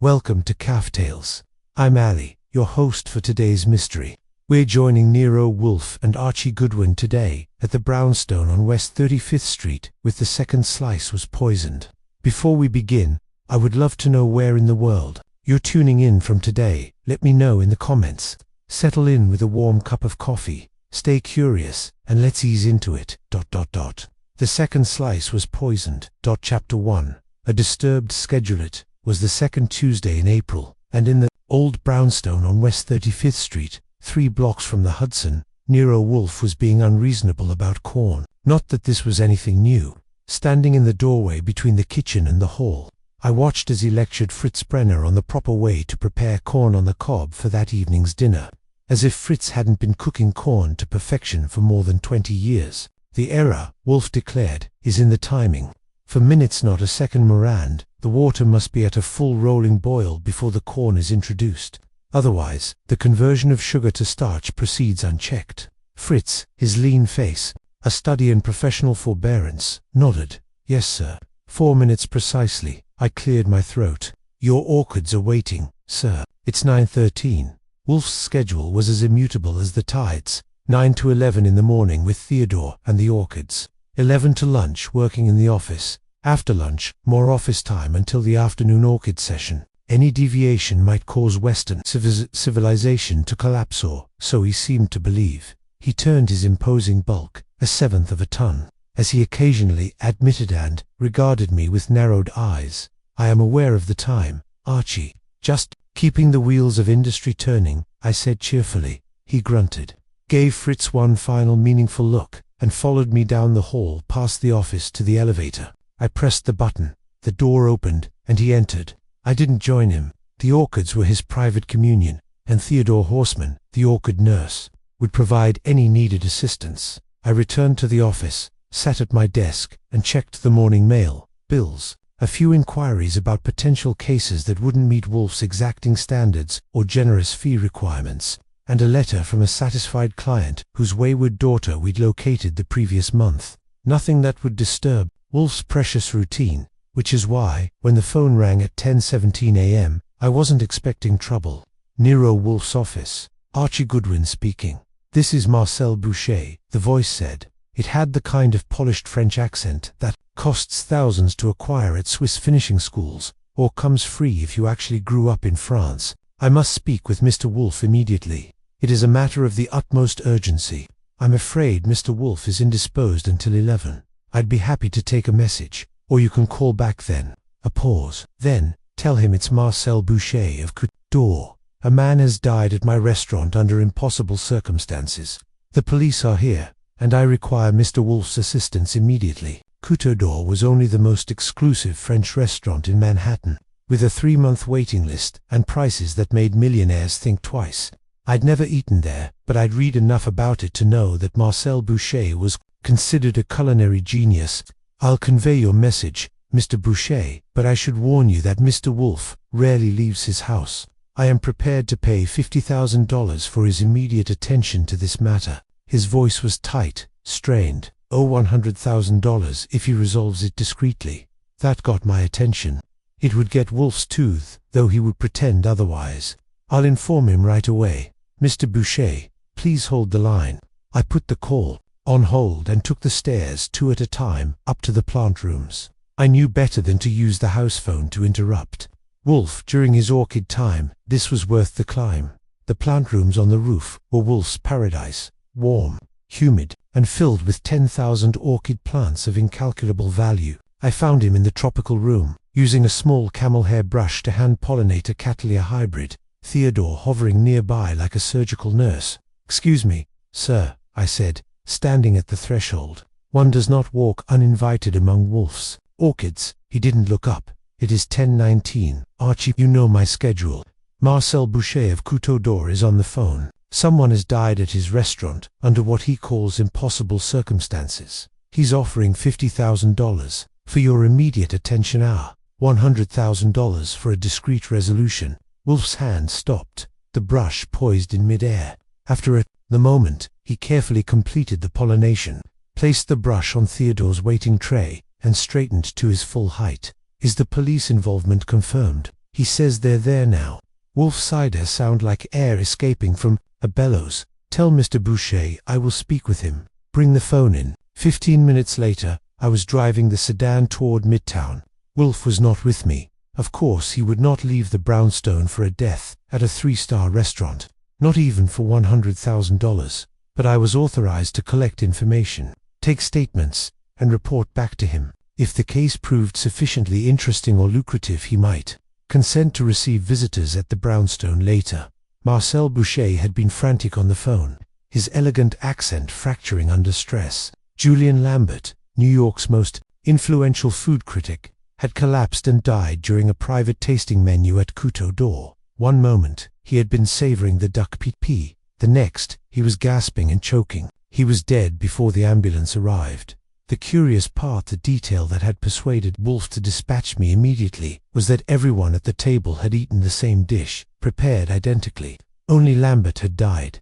Welcome to Café Tales. I'm Alie, your host for today's mystery. We're joining Nero Wolfe and Archie Goodwin today at the brownstone on West 35th Street with The Second Slice Was Poisoned. Before we begin, I would love to know where in the world you're tuning in from today. Let me know in the comments. Settle in with a warm cup of coffee, stay curious, and let's ease into it. The Second Slice Was Poisoned. Chapter 1. A disturbed schedule. It was the second Tuesday in April, and in the old brownstone on West 35th Street, 3 blocks from the Hudson, Nero Wolfe was being unreasonable about corn. Not that this was anything new. Standing in the doorway between the kitchen and the hall, I watched as he lectured Fritz Brenner on the proper way to prepare corn on the cob for that evening's dinner. As if Fritz hadn't been cooking corn to perfection for more than 20 years. The error, Wolfe declared, is in the timing. For minutes, not a second Morand, the water must be at a full rolling boil before the corn is introduced. Otherwise, the conversion of sugar to starch proceeds unchecked. Fritz, his lean face, a study in professional forbearance, nodded. Yes, sir. 4 minutes precisely. I cleared my throat. Your orchids are waiting, sir. It's 9:13. Wolfe's schedule was as immutable as the tides. 9 to 11 in the morning with Theodore and the orchids. 11 to lunch working in the office. After lunch, more office time until the afternoon orchid session. Any deviation might cause Western civilization to collapse, or so he seemed to believe. He turned his imposing bulk, 1/7 of a ton, as he occasionally admitted and regarded me with narrowed eyes. I am aware of the time, Archie. Just keeping the wheels of industry turning, I said cheerfully. He grunted, gave Fritz one final meaningful look, and followed me down the hall past the office to the elevator. I pressed the button, the door opened, and he entered. I didn't join him. The orchids were his private communion, and Theodore Horseman, the orchid nurse, would provide any needed assistance. I returned to the office, sat at my desk, and checked the morning mail, bills, a few inquiries about potential cases that wouldn't meet Wolfe's exacting standards or generous fee requirements, and a letter from a satisfied client whose wayward daughter we'd located the previous month. Nothing that would disturb Wolfe's precious routine, which is why, when the phone rang at 10:17 a.m., I wasn't expecting trouble. Nero Wolfe's office. Archie Goodwin speaking. This is Marcel Boucher, the voice said. It had the kind of polished French accent that costs thousands to acquire at Swiss finishing schools, or comes free if you actually grew up in France. I must speak with Mr. Wolfe immediately. It is a matter of the utmost urgency. I'm afraid Mr. Wolfe is indisposed until 11. I'd be happy to take a message, or you can call back then. A pause. Then, tell him it's Marcel Boucher of Couture. A man has died at my restaurant under impossible circumstances. The police are here, and I require Mr. Wolfe's assistance immediately. Couture was only the most exclusive French restaurant in Manhattan, with a 3-month waiting list and prices that made millionaires think twice. I'd never eaten there, but I'd read enough about it to know that Marcel Boucher was considered a culinary genius. I'll convey your message, Mr. Boucher, but I should warn you that Mr. Wolfe rarely leaves his house. I am prepared to pay $50,000 for his immediate attention to this matter. His voice was tight, strained. $100,000 if he resolves it discreetly. That got my attention. It would get Wolfe's tooth, though he would pretend otherwise. I'll inform him right away. Mr. Boucher, please hold the line. I put the call on hold and took the stairs 2 at a time up to the plant rooms. I knew better than to use the house phone to interrupt Wolfe during his orchid time. This was worth the climb. The plant rooms on the roof were Wolfe's paradise, warm, humid, and filled with 10,000 orchid plants of incalculable value. I found him in the tropical room, using a small camel hair brush to hand-pollinate a Cattleya hybrid, Theodore hovering nearby like a surgical nurse. Excuse me, sir, I said, standing at the threshold. One does not walk uninvited among Wolfe's orchids. He didn't look up. It is 10:19. Archie, you know my schedule. Marcel Boucher of Couture is on the phone. Someone has died at his restaurant under what he calls impossible circumstances. He's offering $50,000 for your immediate attention hour, $100,000 for a discreet resolution. Wolfe's hand stopped, the brush poised in mid-air. After the moment, he carefully completed the pollination, placed the brush on Theodore's waiting tray, and straightened to his full height. Is the police involvement confirmed? He says they're there now. Wolfe's cider sound like air escaping from a bellows. Tell Mr. Boucher I will speak with him. Bring the phone in. 15 minutes later, I was driving the sedan toward Midtown. Wolfe was not with me. Of course, he would not leave the brownstone for a death at a 3-star restaurant, not even for $100,000. But I was authorized to collect information, take statements, and report back to him. If the case proved sufficiently interesting or lucrative, he might consent to receive visitors at the brownstone later. Marcel Boucher had been frantic on the phone, his elegant accent fracturing under stress. Julian Lambert, New York's most influential food critic, had collapsed and died during a private tasting menu at Couteau d'Or. One moment, he had been savoring the duck pea. The next, he was gasping and choking. He was dead before the ambulance arrived. The curious part, the detail that had persuaded Wolfe to dispatch me immediately, was that everyone at the table had eaten the same dish, prepared identically. Only Lambert had died.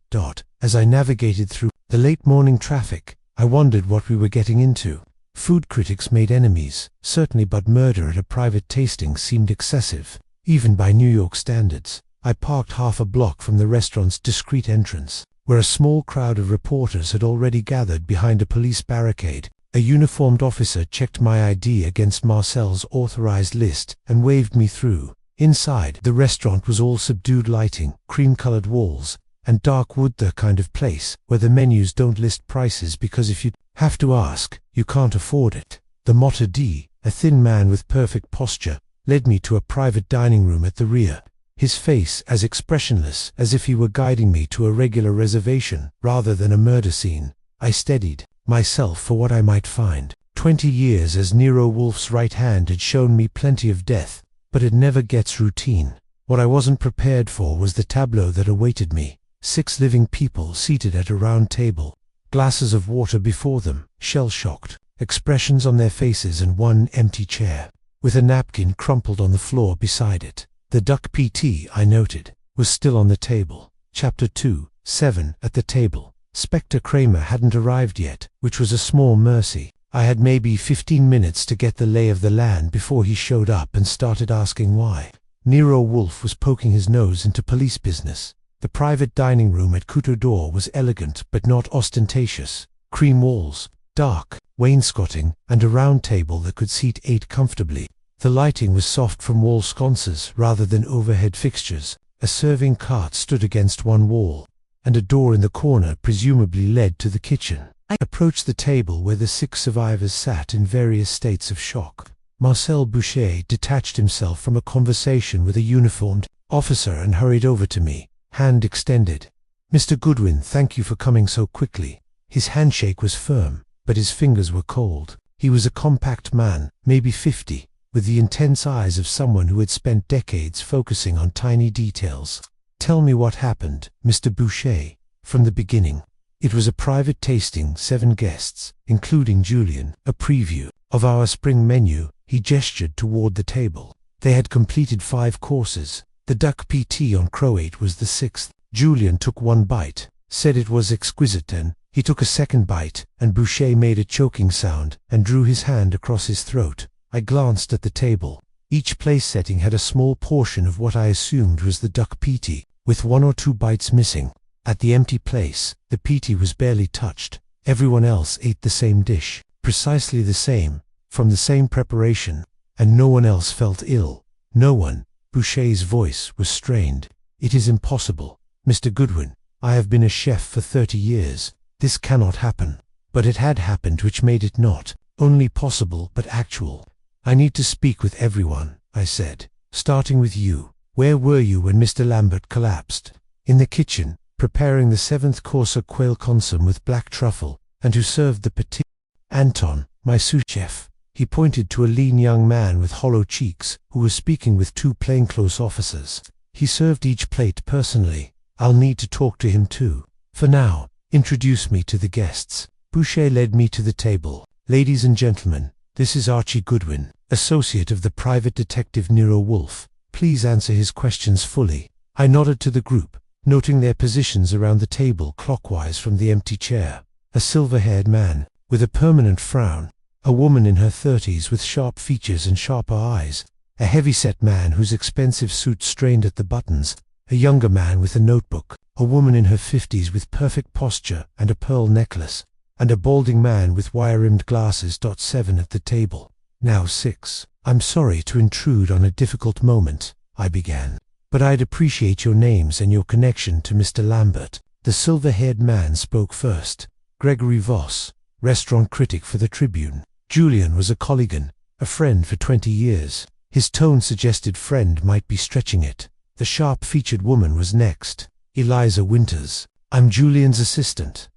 As I navigated through the late morning traffic, I wondered what we were getting into. Food critics made enemies, certainly, but murder at a private tasting seemed excessive, even by New York standards. I parked half a block from the restaurant's discreet entrance, where a small crowd of reporters had already gathered behind a police barricade. A uniformed officer checked my ID against Marcel's authorized list and waved me through. Inside, the restaurant was all subdued lighting, cream-colored walls, and dark wood, the kind of place where the menus don't list prices because if you have to ask, you can't afford it. The maître d', a thin man with perfect posture, led me to a private dining room at the rear, his face as expressionless as if he were guiding me to a regular reservation rather than a murder scene. I steadied myself for what I might find. 20 years as Nero Wolfe's right hand had shown me plenty of death, but it never gets routine. What I wasn't prepared for was the tableau that awaited me. 6 living people seated at a round table, glasses of water before them, shell-shocked, expressions on their faces, and one empty chair, with a napkin crumpled on the floor beside it. The duck PT, I noted, was still on the table. Chapter 2, 7, at the table. Spectre Kramer hadn't arrived yet, which was a small mercy. I had maybe 15 minutes to get the lay of the land before he showed up and started asking why. Nero Wolfe was poking his nose into police business. The private dining room at Couteau d'Or was elegant but not ostentatious. Cream walls, dark wainscoting, and a round table that could seat 8 comfortably. The lighting was soft from wall sconces rather than overhead fixtures. A serving cart stood against one wall, and a door in the corner presumably led to the kitchen. I approached the table where the 6 survivors sat in various states of shock. Marcel Boucher detached himself from a conversation with a uniformed officer and hurried over to me, hand extended. "Mr. Goodwin, thank you for coming so quickly." His handshake was firm, but his fingers were cold. He was a compact man, maybe 50, with the intense eyes of someone who had spent decades focusing on tiny details. "Tell me what happened, Mr. Boucher, from the beginning." It was a private tasting, 7 guests, including Julian, a preview of our spring menu. He gestured toward the table. They had completed 5 courses. The duck PT on Croate was the 6th. Julian took one bite, said it was exquisite, then he took a second bite, and Boucher made a choking sound and drew his hand across his throat. I glanced at the table. Each place setting had a small portion of what I assumed was the duck PT, with 1 or 2 bites missing. At the empty place, the PT was barely touched. Everyone else ate the same dish, precisely the same, from the same preparation, and no one else felt ill. No one. Boucher's voice was strained. "It is impossible, Mr. Goodwin. I have been a chef for 30 years. This cannot happen." But it had happened, which made it not only possible but actual. "I need to speak with everyone," I said, "starting with you. Where were you when Mr. Lambert collapsed?" "In the kitchen, preparing the 7th course quail consomme with black truffle, and who served the petit." "Anton, my sous chef." He pointed to a lean young man with hollow cheeks, who was speaking with 2 plainclothes officers. "He served each plate personally. I'll need to talk to him too. For now, introduce me to the guests." Boucher led me to the table. "Ladies and gentlemen, this is Archie Goodwin, associate of the private detective Nero Wolfe. Please answer his questions fully." I nodded to the group, noting their positions around the table clockwise from the empty chair. A silver-haired man, with a permanent frown, a woman in her 30s with sharp features and sharper eyes, a heavy-set man whose expensive suit strained at the buttons, a younger man with a notebook, a woman in her 50s with perfect posture and a pearl necklace, and a balding man with wire-rimmed glasses. 7 at the table. Now 6. "I'm sorry to intrude on a difficult moment," I began, "but I'd appreciate your names and your connection to Mr. Lambert." The silver-haired man spoke first. Gregory Voss, restaurant critic for the Tribune. Julian was a colleague, a friend for 20 years. His tone suggested friend might be stretching it. The sharp-featured woman was next. Eliza Winters. "I'm Julian's assistant."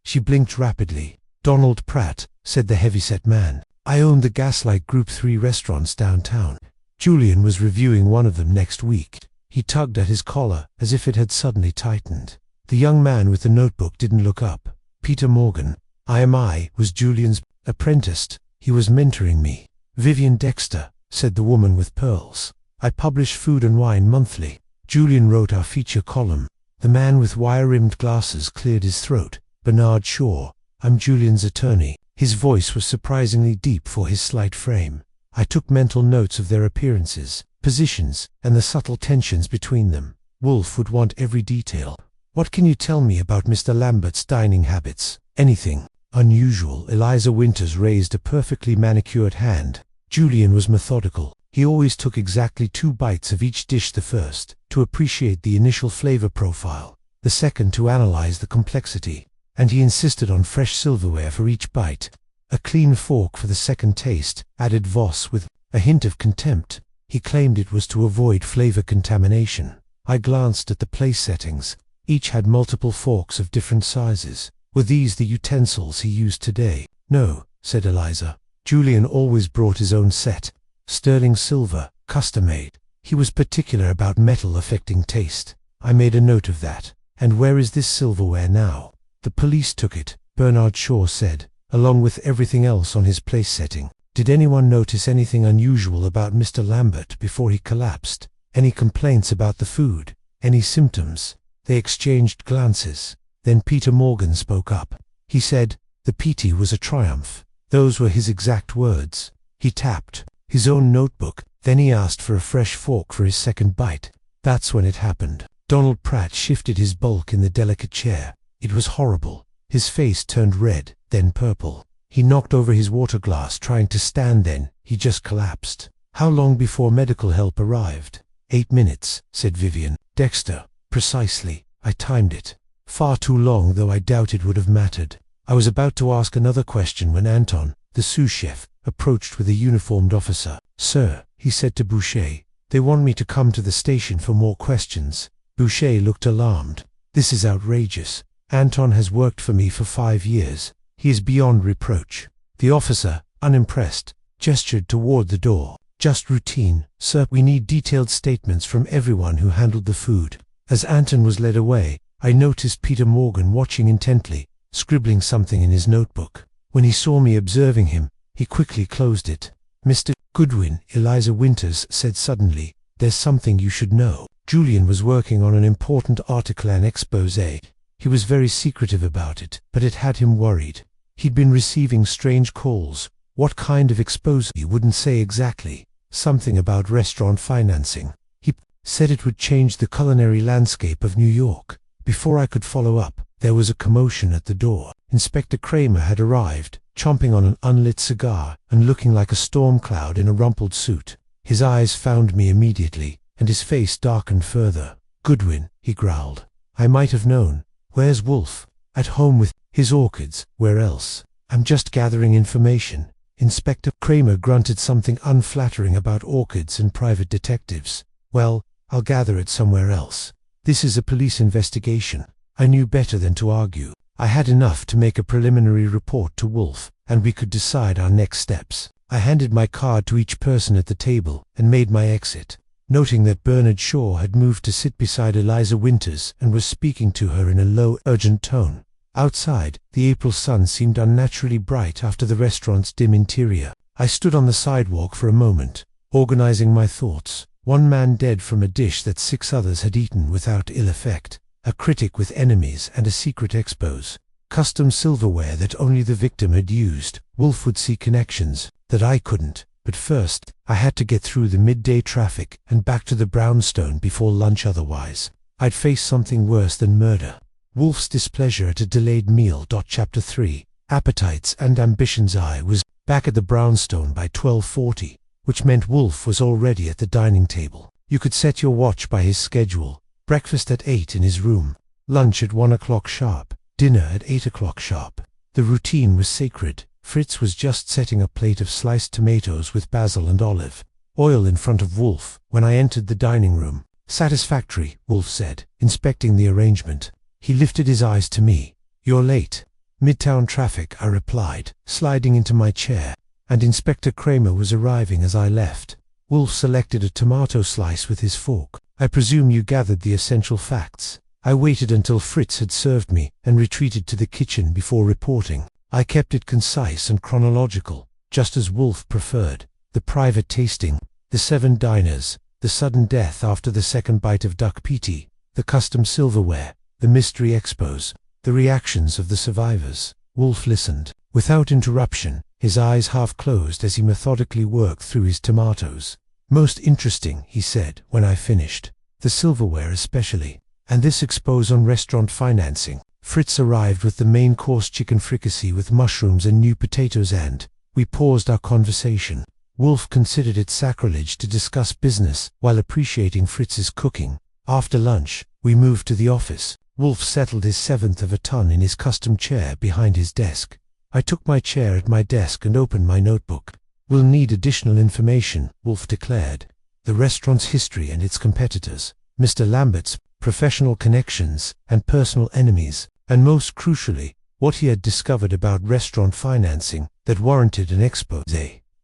She blinked rapidly. "Donald Pratt," said the heavy-set man. "I own the Gaslight Group 3 restaurants downtown. Julian was reviewing one of them next week." He tugged at his collar as if it had suddenly tightened. The young man with the notebook didn't look up. "Peter Morgan. I was Julian's apprentice. He was mentoring me." "Vivian Dexter," said the woman with pearls. "I publish Food and Wine monthly. Julian wrote our feature column." The man with wire-rimmed glasses cleared his throat. "Bernard Shaw. I'm Julian's attorney." His voice was surprisingly deep for his slight frame. I took mental notes of their appearances, positions, and the subtle tensions between them. Wolfe would want every detail. "What can you tell me about Mr. Lambert's dining habits? Anything unusual?" Eliza Winters raised a perfectly manicured hand. Julian was methodical. He always took exactly 2 bites of each dish, the first to appreciate the initial flavor profile, the second to analyze the complexity, and he insisted on fresh silverware for each bite. "A clean fork for the second taste," added Voss with a hint of contempt. He claimed it was to avoid flavor contamination. I glanced at the place settings. Each had multiple forks of different sizes. Were these the utensils he used today? "No," said Eliza. "Julian always brought his own set. Sterling silver, custom-made. He was particular about metal affecting taste." I made a note of that. "And where is this silverware now?" "The police took it," Bernard Shaw said, "along with everything else on his place setting." "Did anyone notice anything unusual about Mr. Lambert before he collapsed? Any complaints about the food? Any symptoms?" They exchanged glances. Then Peter Morgan spoke up. He said, "The PT was a triumph." Those were his exact words. He tapped his own notebook, then he asked for a fresh fork for his second bite. That's when it happened. Donald Pratt shifted his bulk in the delicate chair. It was horrible. His face turned red, then purple. He knocked over his water glass trying to stand, then he just collapsed. "How long before medical help arrived?" 8 minutes, said Vivian. "Dexter." "Precisely. I timed it." "Far too long, though I doubt it would have mattered." I was about to ask another question when Anton, the sous chef, approached with a uniformed officer. "Sir," he said to Boucher, "they want me to come to the station for more questions." Boucher looked alarmed. "This is outrageous. Anton has worked for me for 5 years. He is beyond reproach." The officer, unimpressed, gestured toward the door. "Just routine, sir. We need detailed statements from everyone who handled the food." As Anton was led away, I noticed Peter Morgan watching intently, scribbling something in his notebook. When he saw me observing him, he quickly closed it. "Mr. Goodwin," Eliza Winters said suddenly, "there's something you should know." Julian was working on an important article and exposé. He was very secretive about it, but it had him worried. He'd been receiving strange calls. What kind of exposé? He wouldn't say exactly. Something about restaurant financing. He said it would change the culinary landscape of New York. Before I could follow up, there was a commotion at the door. Inspector Kramer had arrived, chomping on an unlit cigar and looking like a storm cloud in a rumpled suit. His eyes found me immediately, and his face darkened further. "Goodwin," he growled. "I might have known. Where's Wolfe?" "At home with his orchids. Where else?" "I'm just gathering information." Inspector Kramer grunted something unflattering about orchids and private detectives. "Well, I'll gather it somewhere else. This is a police investigation." I knew better than to argue. I had enough to make a preliminary report to Wolfe, and we could decide our next steps. I handed my card to each person at the table and made my exit, noting that Bernard Shaw had moved to sit beside Eliza Winters and was speaking to her in a low, urgent tone. Outside, the April sun seemed unnaturally bright after the restaurant's dim interior. I stood on the sidewalk for a moment, organizing my thoughts. One man dead from a dish that 6 others had eaten without ill effect. A critic with enemies and a secret expose. Custom silverware that only the victim had used. Wolfe would see connections that I couldn't. but first, I had to get through the midday traffic and back to the brownstone before lunch, otherwise I'd face something worse than murder. Wolfe's displeasure at a delayed meal. Chapter 3, Appetites and Ambitions. I was back at the brownstone by 12:40, which meant Wolfe was already at the dining table. You could set your watch by his schedule. Breakfast at 8 in his room, lunch at 1 o'clock sharp, dinner at 8 o'clock sharp. The routine was sacred. Fritz was just setting a plate of sliced tomatoes with basil and olive oil in front of Wolfe when I entered the dining room. "Satisfactory," Wolfe said, inspecting the arrangement. He lifted his eyes to me. "You're late." "Midtown traffic," I replied, sliding into my chair, and Inspector Kramer was arriving as I left. Wolfe selected a tomato slice with his fork. "I presume you gathered the essential facts." I waited until Fritz had served me and retreated to the kitchen before reporting. I kept it concise and chronological, just as Wolfe preferred. The private tasting, the 7 diners, the sudden death after the second bite of duck piti, the custom silverware, the mystery expos, the reactions of the survivors. Wolfe listened, without interruption, his eyes half closed as he methodically worked through his tomatoes. "Most interesting," he said when I finished. "The silverware especially. And this expose on restaurant financing." Fritz arrived with the main course, chicken fricassee with mushrooms and new potatoes, and we paused our conversation. Wolfe considered it sacrilege to discuss business while appreciating Fritz's cooking. After lunch, we moved to the office. Wolfe settled his 1/7 of a ton in his custom chair behind his desk. I took my chair at my desk and opened my notebook. "We'll need additional information," Wolfe declared. "The restaurant's history and its competitors, Mr. Lambert's professional connections and personal enemies, and most crucially, what he had discovered about restaurant financing that warranted an expose."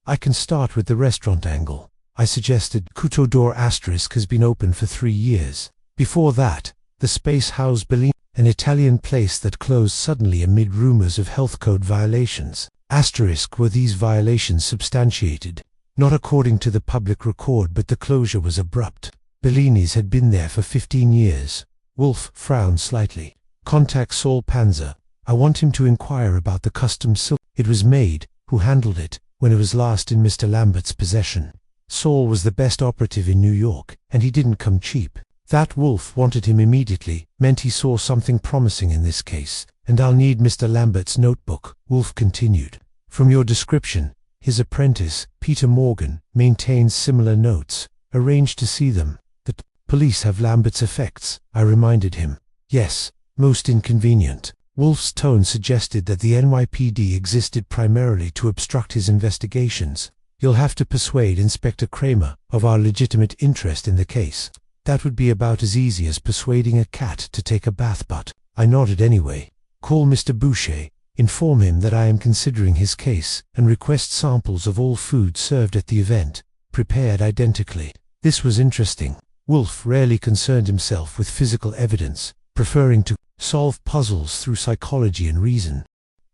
"I can start with the restaurant angle," I suggested. Couteau d'Or * has been open for 3 years. Before that, the space housed Bellini, an Italian place that closed suddenly amid rumors of health code violations. * Were these violations substantiated? Not according to the public record, but the closure was abrupt. Bellini's had been there for 15 years. Wolfe frowned slightly. "Contact Saul Panzer. I want him to inquire about the custom silk. It was Maid who handled it when it was last in Mr. Lambert's possession. Saul was the best operative in New York, and he didn't come cheap. That Wolfe wanted him immediately meant he saw something promising in this case, and I'll need Mr. Lambert's notebook," Wolfe continued. "From your description, his apprentice, Peter Morgan, maintains similar notes. Arrange to see them." "The police have Lambert's effects," I reminded him. "Yes, most inconvenient." Wolfe's tone suggested that the NYPD existed primarily to obstruct his investigations. "You'll have to persuade Inspector Kramer of our legitimate interest in the case." "That would be about as easy as persuading a cat to take a bath, but..." I nodded anyway. "Call Mr. Boucher, inform him that I am considering his case, and request samples of all food served at the event, prepared identically." This was interesting. Wolfe rarely concerned himself with physical evidence, preferring to solve puzzles through psychology and reason.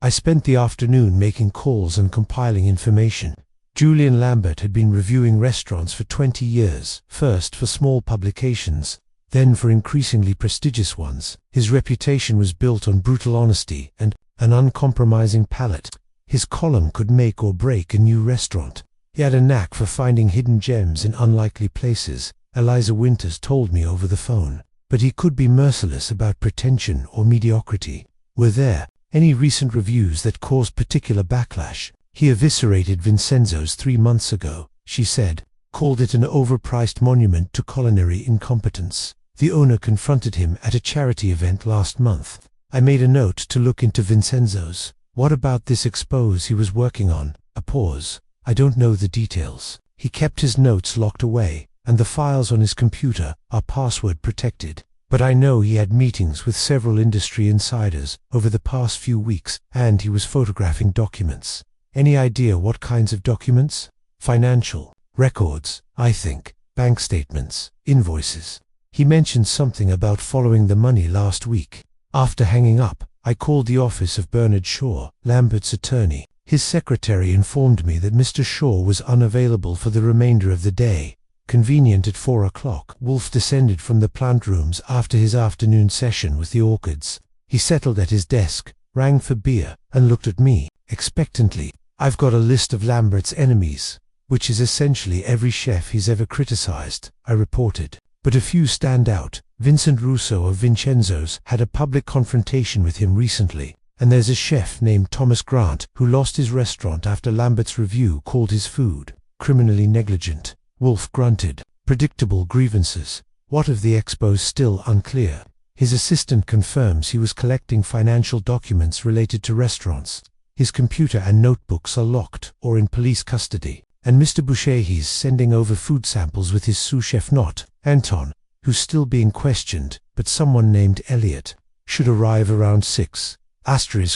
I spent the afternoon making calls and compiling information. Julian Lambert had been reviewing restaurants for 20 years, first for small publications, then for increasingly prestigious ones. His reputation was built on brutal honesty and an uncompromising palate. His column could make or break a new restaurant. He had a knack for finding hidden gems in unlikely places, Eliza Winters told me over the phone. But he could be merciless about pretension or mediocrity. Were there any recent reviews that caused particular backlash? "He eviscerated Vincenzo's 3 months ago," she said, "called it an overpriced monument to culinary incompetence. The owner confronted him at a charity event last month. I made a note to look into Vincenzo's. What about this expose he was working on?" A pause. "I don't know the details. He kept his notes locked away, and the files on his computer are password protected. But I know he had meetings with several industry insiders over the past few weeks, and he was photographing documents." "Any idea what kinds of documents?" "Financial records, I think. Bank statements, invoices. He mentioned something about following the money last week." After hanging up, I called the office of Bernard Shaw, Lambert's attorney. His secretary informed me that Mr. Shaw was unavailable for the remainder of the day. Convenient at 4 o'clock. Wolfe descended from the plant rooms after his afternoon session with the orchids. He settled at his desk, rang for beer, and looked at me expectantly. "I've got a list of Lambert's enemies. which is essentially every chef he's ever criticized, I reported. But a few stand out. Vincent Russo of Vincenzo's had a public confrontation with him recently, and there's a chef named Thomas Grant who lost his restaurant after Lambert's review called his food criminally negligent. Wolfe grunted. Predictable grievances. What of the expos? Still unclear. His assistant confirms he was collecting financial documents related to restaurants. His computer and notebooks are locked or in police custody, and Mr. Boucher he's sending over food samples with his sous chef not Anton, who's still being questioned, but someone named Elliot should arrive around 6.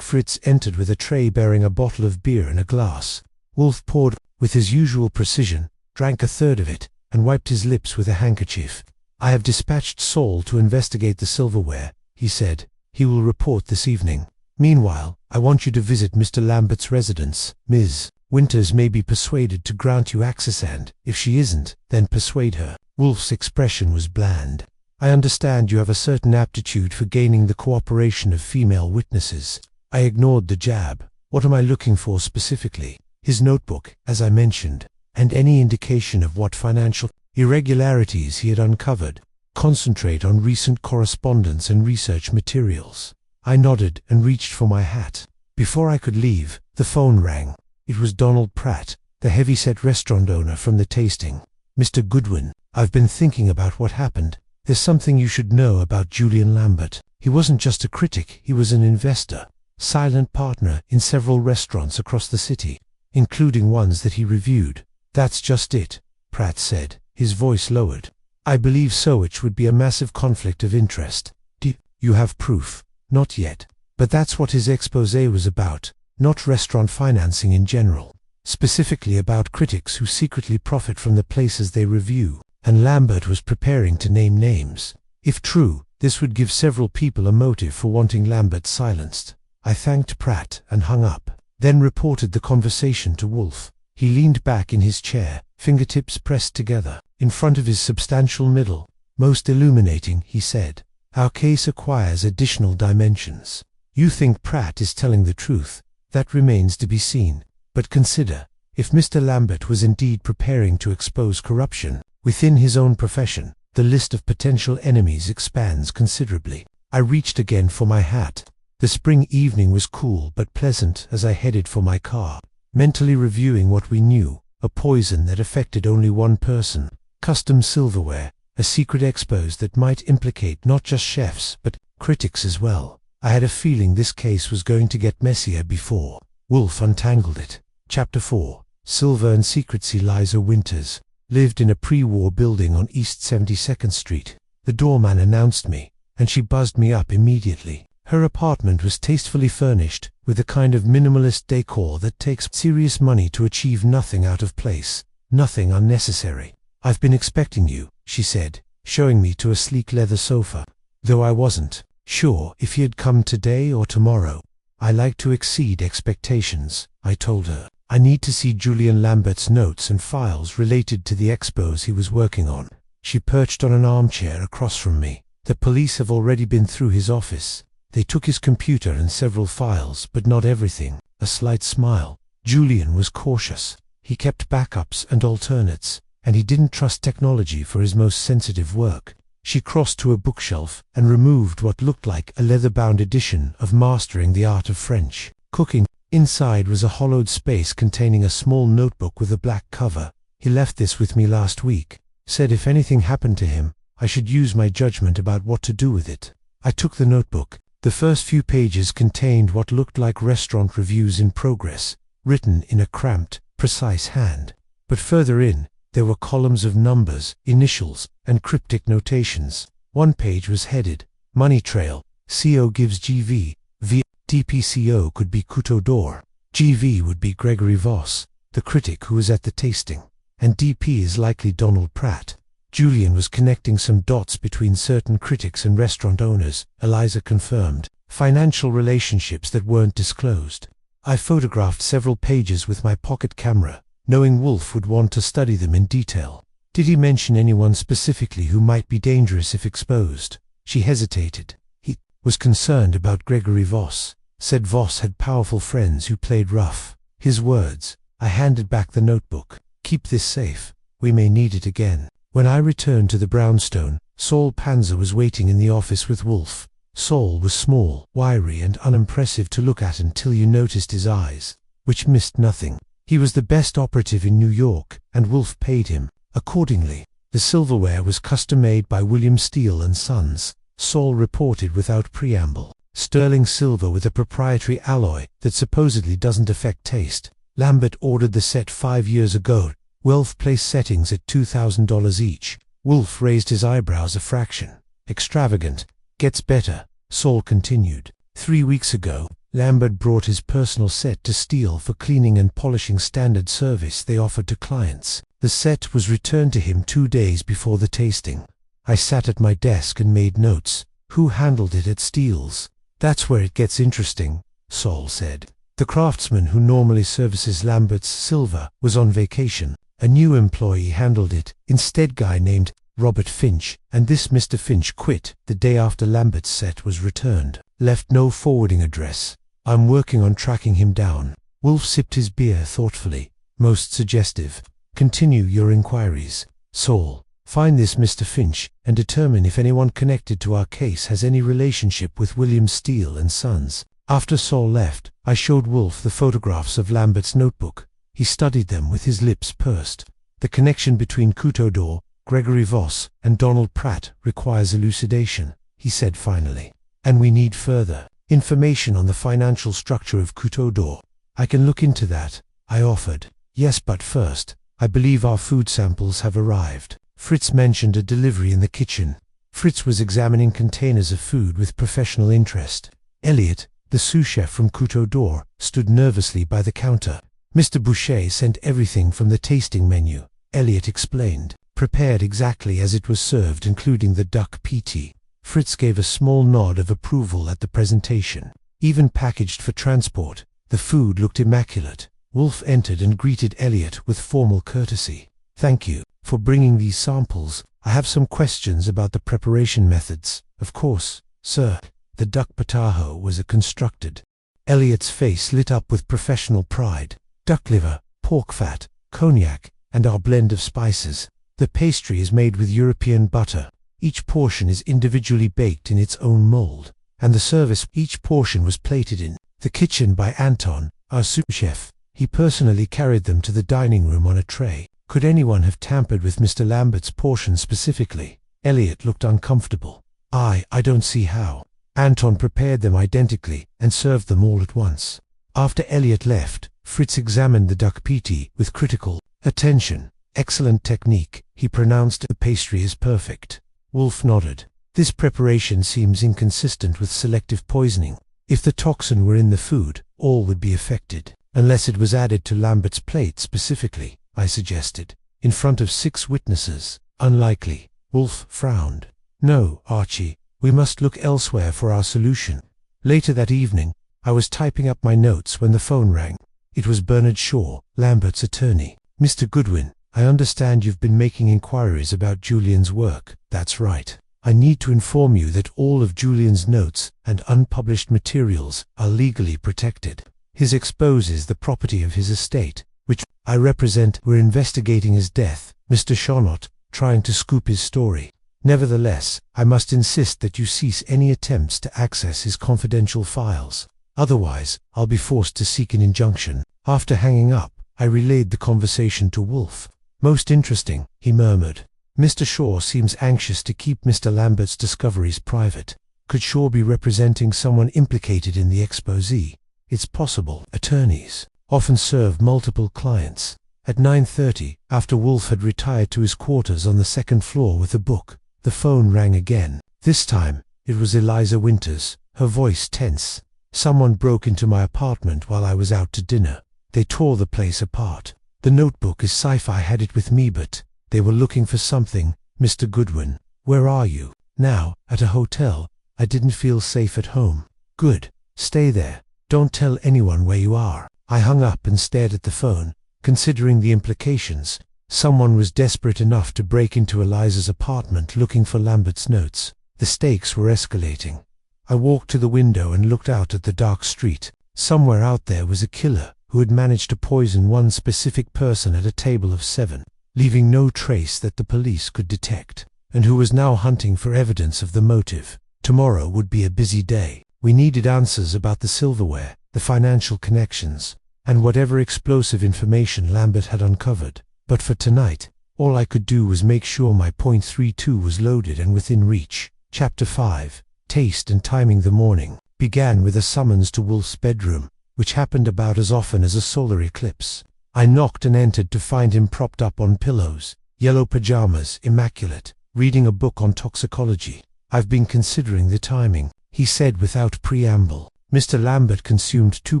Fritz entered with a tray bearing a bottle of beer and a glass. Wolfe poured with his usual precision, drank a third of it, and wiped his lips with a handkerchief. I have dispatched Saul to investigate the silverware, he said. He will report this evening. Meanwhile, I want you to visit Mr. Lambert's residence. Ms. Winters may be persuaded to grant you access, and, if she isn't, then persuade her. Wolfe's expression was bland. I understand you have a certain aptitude for gaining the cooperation of female witnesses. I ignored the jab. What am I looking for specifically? His notebook, as I mentioned, and any indication of what financial irregularities he had uncovered. Concentrate on recent correspondence and research materials. I nodded and reached for my hat. Before I could leave, the phone rang. It was Donald Pratt, the heavy-set restaurant owner from the tasting. Mr. Goodwin, I've been thinking about what happened. There's something you should know about Julian Lambert. He wasn't just a critic, he was an investor, silent partner in several restaurants across the city, including ones that he reviewed. That's just it, Pratt said, his voice lowered. I believe so, which would be a massive conflict of interest. Do you have proof? Not yet. But that's what his exposé was about, not restaurant financing in general. Specifically about critics who secretly profit from the places they review, and Lambert was preparing to name names. If true, this would give several people a motive for wanting Lambert silenced. I thanked Pratt and hung up, then reported the conversation to Wolfe. He leaned back in his chair, fingertips pressed together, in front of his substantial middle. Most illuminating, he said. Our case acquires additional dimensions. You think Pratt is telling the truth. That remains to be seen. But consider, if Mr. Lambert was indeed preparing to expose corruption within his own profession, the list of potential enemies expands considerably. I reached again for my hat. The spring evening was cool but pleasant as I headed for my car, mentally reviewing what we knew, a poison that affected only one person, custom silverware, a secret expose that might implicate not just chefs but critics as well. I had a feeling this case was going to get messier before Wolfe untangled it. Chapter 4. Silver and Secrecy. Liza Winters lived in a pre-war building on East 72nd Street. The doorman announced me, and she buzzed me up immediately. Her apartment was tastefully furnished, with the kind of minimalist decor that takes serious money to achieve nothing out of place, nothing unnecessary. I've been expecting you, she said, showing me to a sleek leather sofa. Though I wasn't sure if he had come today or tomorrow. I like to exceed expectations, I told her. I need to see Julian Lambert's notes and files related to the expos he was working on. She perched on an armchair across from me. The police have already been through his office. They took his computer and several files, but not everything. A slight smile. Julian was cautious. He kept backups and alternates, and he didn't trust technology for his most sensitive work. She crossed to a bookshelf and removed what looked like a leather-bound edition of Mastering the Art of French Cooking. Inside was a hollowed space containing a small notebook with a black cover. He left this with me last week. Said if anything happened to him, I should use my judgment about what to do with it. I took the notebook. The first few pages contained what looked like restaurant reviews in progress, written in a cramped, precise hand. But further in, there were columns of numbers, initials, and cryptic notations. One page was headed, Money Trail, CO gives GV, V. DPCO could be Couteau d'Or. GV would be Gregory Voss, the critic who was at the tasting. And DP is likely Donald Pratt. Julian was connecting some dots between certain critics and restaurant owners, Eliza confirmed. Financial relationships that weren't disclosed. I photographed several pages with my pocket camera, knowing Wolfe would want to study them in detail. Did he mention anyone specifically who might be dangerous if exposed? She hesitated. He was concerned about Gregory Voss. Said Voss had powerful friends who played rough. His words. I handed back the notebook. Keep this safe. We may need it again." When I returned to the brownstone, Saul Panzer was waiting in the office with Wolfe. Saul was small, wiry and unimpressive to look at until you noticed his eyes, which missed nothing. He was the best operative in New York, and Wolfe paid him accordingly. The silverware was custom-made by William Steele and Sons, Saul reported without preamble. Sterling silver with a proprietary alloy that supposedly doesn't affect taste. Lambert ordered the set 5 years ago. Wolfe placed settings at $2,000 each. Wolfe raised his eyebrows a fraction. "Extravagant. Gets better," Saul continued. 3 weeks ago, Lambert brought his personal set to Steele for cleaning and polishing, standard service they offered to clients. The set was returned to him 2 days before the tasting. I sat at my desk and made notes. "Who handled it at Steele's?" "That's where it gets interesting," Saul said. "The craftsman who normally services Lambert's silver was on vacation. A new employee handled it, instead guy named Robert Finch, and this Mr. Finch quit the day after Lambert's set was returned. Left no forwarding address. I'm working on tracking him down." Wolfe sipped his beer thoughtfully. "Most suggestive. Continue your inquiries, Saul. Find this Mr. Finch and determine if anyone connected to our case has any relationship with William Steele and Sons." After Saul left, I showed Wolfe the photographs of Lambert's notebook. He studied them with his lips pursed. "The connection between Couteau d'Or, Gregory Voss, and Donald Pratt requires elucidation," he said finally. "And we need further information on the financial structure of Couteau d'Or." "I can look into that," I offered. "Yes, but first, I believe our food samples have arrived." Fritz mentioned a delivery in the kitchen. Fritz was examining containers of food with professional interest. Elliot, the sous chef from Couteau d'Or, stood nervously by the counter. "Mr. Boucher sent everything from the tasting menu," Elliot explained. "Prepared exactly as it was served, including the duck PT." Fritz gave a small nod of approval at the presentation. "Even packaged for transport." The food looked immaculate. Wolfe entered and greeted Elliot with formal courtesy. "Thank you for bringing these samples. I have some questions about the preparation methods." "Of course, sir." The duck potajo was constructed. Elliot's face lit up with professional pride. "Duck liver, pork fat, cognac, and our blend of spices. The pastry is made with European butter. Each portion is individually baked in its own mold, and the service each portion was plated in the kitchen by Anton, our sous chef. He personally carried them to the dining room on a tray." "Could anyone have tampered with Mr. Lambert's portion specifically?" Elliot looked uncomfortable. I don't see how. Anton prepared them identically and served them all at once." After Elliot left, Fritz examined the duck PT with critical attention. "Excellent technique," he pronounced. "The pastry is perfect." Wolfe nodded. "This preparation seems inconsistent with selective poisoning. If the toxin were in the food, all would be affected. Unless it was added to Lambert's plate specifically," I suggested. "In front of 6 witnesses. Unlikely." Wolfe frowned. "No, Archie, we must look elsewhere for our solution." Later that evening, I was typing up my notes when the phone rang. It was Bernard Shaw, Lambert's attorney. "Mr. Goodwin, I understand you've been making inquiries about Julian's work." "That's right. I need to inform you that all of Julian's notes and unpublished materials are legally protected. His expose is the property of his estate, which I represent. We're investigating his death, Mr. Shonot, trying to scoop his story. Nevertheless, I must insist that you cease any attempts to access his confidential files. Otherwise, I'll be forced to seek an injunction." After hanging up, I relayed the conversation to Wolfe. "Most interesting," he murmured. "Mr. Shaw seems anxious to keep Mr. Lambert's discoveries private. Could Shaw be representing someone implicated in the exposé?" "It's possible. Attorneys often serve multiple clients." At 9:30, after Wolfe had retired to his quarters on the second floor with a book, the phone rang again. This time, it was Eliza Winters, her voice tense. "Someone broke into my apartment while I was out to dinner. They tore the place apart. The notebook is sci-fi. I had it with me, but they were looking for something. Mr. Goodwin, where are you?" "Now, at a hotel. I didn't feel safe at home." "Good. Stay there. Don't tell anyone where you are." I hung up and stared at the phone, considering the implications. Someone was desperate enough to break into Eliza's apartment looking for Lambert's notes. The stakes were escalating. I walked to the window and looked out at the dark street. Somewhere out there was a killer who had managed to poison one specific person at a table of 7, leaving no trace that the police could detect, and who was now hunting for evidence of the motive. Tomorrow would be a busy day. We needed answers about the silverware, the financial connections, and whatever explosive information Lambert had uncovered. But for tonight, all I could do was make sure my .32 was loaded and within reach. Chapter 5, Taste and Timing. The morning began with a summons to Wolfe's bedroom, which happened about as often as a solar eclipse. I knocked and entered to find him propped up on pillows, yellow pajamas, immaculate, reading a book on toxicology. "I've been considering the timing," he said without preamble. Mr. Lambert consumed 2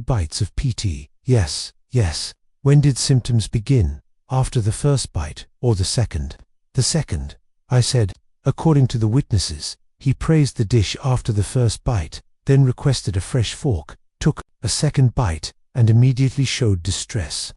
bites of PT. Yes. When did symptoms begin? After the first bite, or the second? The second, I said. According to the witnesses, he praised the dish after the first bite, then requested a fresh fork, took a second bite, and immediately showed distress.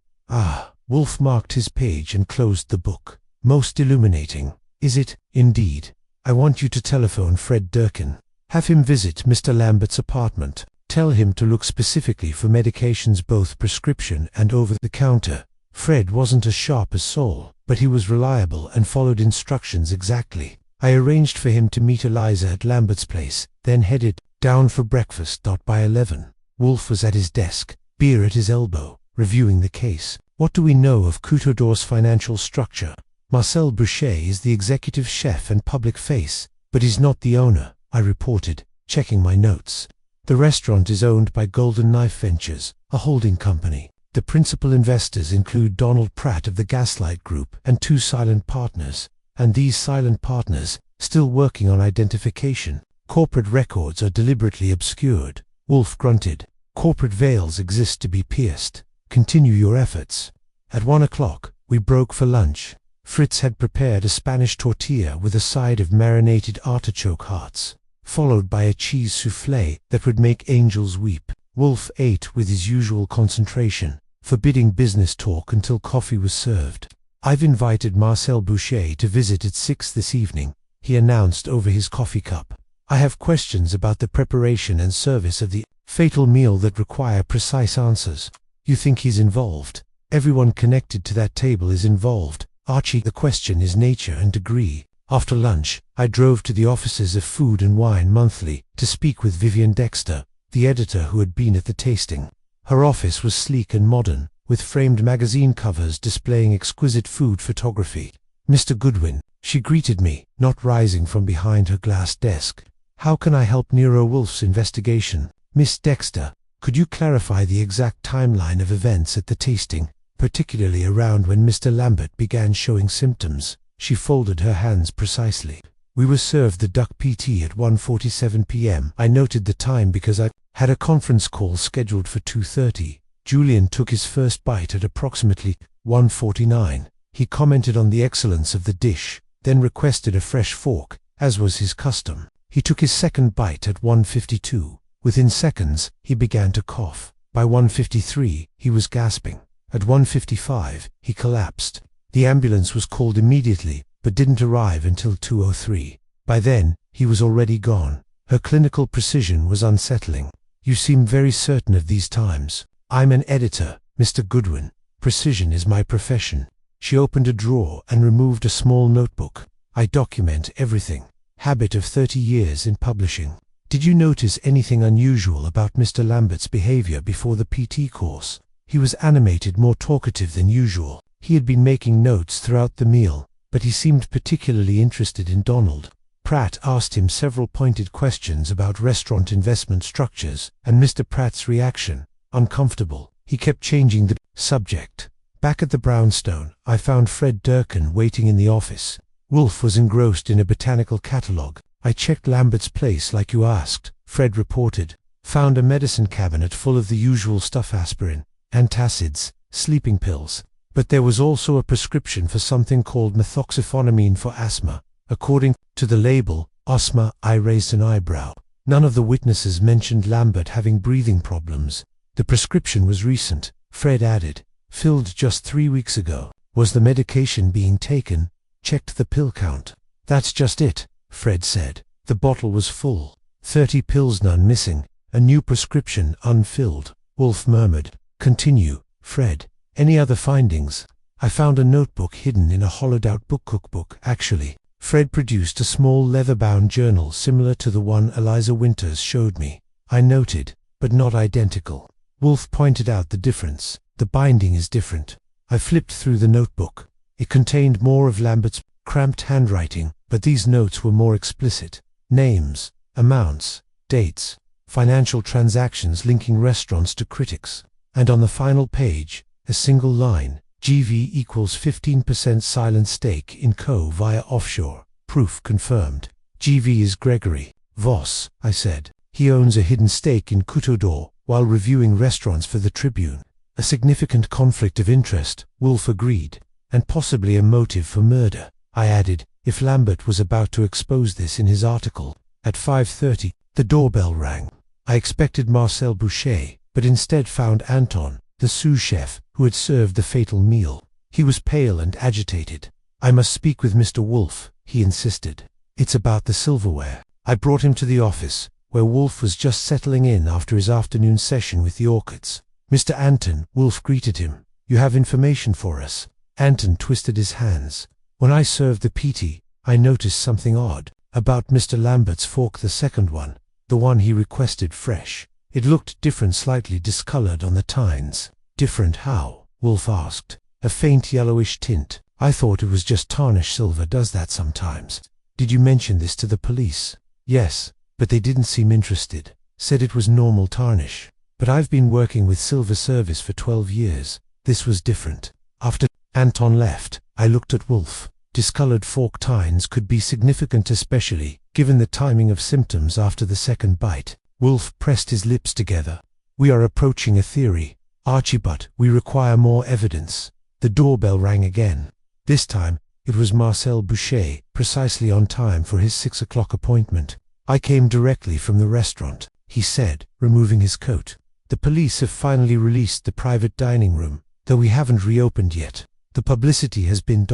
Wolfe marked his page and closed the book. Most illuminating. Is it, indeed? I want you to telephone Fred Durkin. Have him visit Mr. Lambert's apartment. Tell him to look specifically for medications, both prescription and over-the-counter. Fred wasn't as sharp as Saul, but he was reliable and followed instructions exactly. I arranged for him to meet Eliza at Lambert's place, then headed down for breakfast. By 11, Wolfe was at his desk, beer at his elbow, reviewing the case. What do we know of Couturdor's financial structure? Marcel Boucher is the executive chef and public face, but he's not the owner, I reported, checking my notes. The restaurant is owned by Golden Knife Ventures, a holding company. The principal investors include Donald Pratt of the Gaslight Group and 2 silent partners, and these silent partners, still working on identification. Corporate records are deliberately obscured. Wolfe grunted. Corporate veils exist to be pierced. Continue your efforts. At 1 o'clock, we broke for lunch. Fritz had prepared a Spanish tortilla with a side of marinated artichoke hearts, followed by a cheese soufflé that would make angels weep. Wolfe ate with his usual concentration, forbidding business talk until coffee was served. "I've invited Marcel Boucher to visit at 6 this evening," he announced over his coffee cup. "I have questions about the preparation and service of the fatal meal that require precise answers." "You think he's involved?" "Everyone connected to that table is involved, Archie. The question is nature and degree." After lunch, I drove to the offices of Food and Wine Monthly to speak with Vivian Dexter, the editor who had been at the tasting. Her office was sleek and modern, with framed magazine covers displaying exquisite food photography. "Mr. Goodwin," she greeted me, not rising from behind her glass desk. "How can I help Nero Wolfe's investigation?" "Miss Dexter, could you clarify the exact timeline of events at the tasting, particularly around when Mr. Lambert began showing symptoms?" She folded her hands precisely. "We were served the duck PT at 1:47 p.m. I noted the time because I had a conference call scheduled for 2:30. Julian took his first bite at approximately 1:49. He commented on the excellence of the dish, then requested a fresh fork, as was his custom. He took his second bite at 1:52. Within seconds, he began to cough. By 1:53, he was gasping. At 1:55, he collapsed. The ambulance was called immediately, but didn't arrive until 2:03. By then, he was already gone. Her clinical precision was unsettling. "You seem very certain of these times." "I'm an editor, Mr. Goodwin. Precision is my profession." She opened a drawer and removed a small notebook. "I document everything. Habit of 30 years in publishing." "Did you notice anything unusual about Mr. Lambert's behavior before the PT course?" "He was animated, more talkative than usual. He had been making notes throughout the meal, but he seemed particularly interested in Donald. Pratt asked him several pointed questions about restaurant investment structures, and Mr. Pratt's reaction, uncomfortable. He kept changing the subject. Back at the brownstone, I found Fred Durkin waiting in the office. Wolfe was engrossed in a botanical catalogue. "I checked Lambert's place like you asked," Fred reported. "Found a medicine cabinet full of the usual stuff: aspirin, antacids, sleeping pills. But there was also a prescription for something called methoxyphonamine for asthma. According to the label, asthma." I raised an eyebrow. None of the witnesses mentioned Lambert having breathing problems. "The prescription was recent," Fred added. "Filled just 3 weeks ago." "Was the medication being taken?" "Checked the pill count." "That's just it," Fred said. "The bottle was full. 30 pills, none missing. A new prescription unfilled." Wolfe murmured. "Continue." Fred, any other findings? I found a notebook hidden in a hollowed-out book cookbook, actually. Fred produced a small leather-bound journal similar to the one Eliza Winters showed me. I noted, but not identical. Wolfe pointed out the difference. The binding is different. I flipped through the notebook. It contained more of Lambert's cramped handwriting, but these notes were more explicit. Names, amounts, dates, financial transactions linking restaurants to critics. And on the final page, a single line, GV equals 15% silent stake in Co. via offshore. Proof confirmed. GV is Gregory Voss, I said. He owns a hidden stake in Coutodor while reviewing restaurants for the Tribune. A significant conflict of interest, Wolfe agreed, and possibly a motive for murder. I added, if Lambert was about to expose this in his article. At 5:30, the doorbell rang. I expected Marcel Boucher, but instead found Anton, the sous chef, who had served the fatal meal. He was pale and agitated. I must speak with Mr. Wolfe, he insisted. It's about the silverware. I brought him to the office, where Wolfe was just settling in after his afternoon session with the Orchids. Mr. Anton, Wolfe greeted him. You have information for us. Anton twisted his hands. When I served the PT, I noticed something odd about Mr. Lambert's fork, the second one, the one he requested fresh. It looked different, slightly discolored on the tines. Different how? Wolfe asked. A faint yellowish tint. I thought it was just tarnished silver does that sometimes. Did you mention this to the police? Yes, but they didn't seem interested. Said it was normal tarnish. But I've been working with Silver Service for 12 years. This was different. After Anton left, I looked at Wolfe. Discolored fork tines could be significant, especially given the timing of symptoms after the second bite. Wolfe pressed his lips together. We are approaching a theory, Archie, but we require more evidence. The doorbell rang again. This time, it was Marcel Boucher, precisely on time for his 6 o'clock appointment. I came directly from the restaurant, he said, removing his coat. The police have finally released the private dining room, though we haven't reopened yet. The publicity has been ...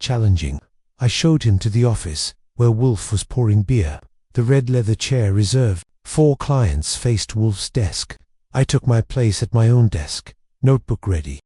challenging. I showed him to the office, where Wolfe was pouring beer. The red leather chair reserved. 4 clients faced Wolfe's desk. I took my place at my own desk, notebook ready.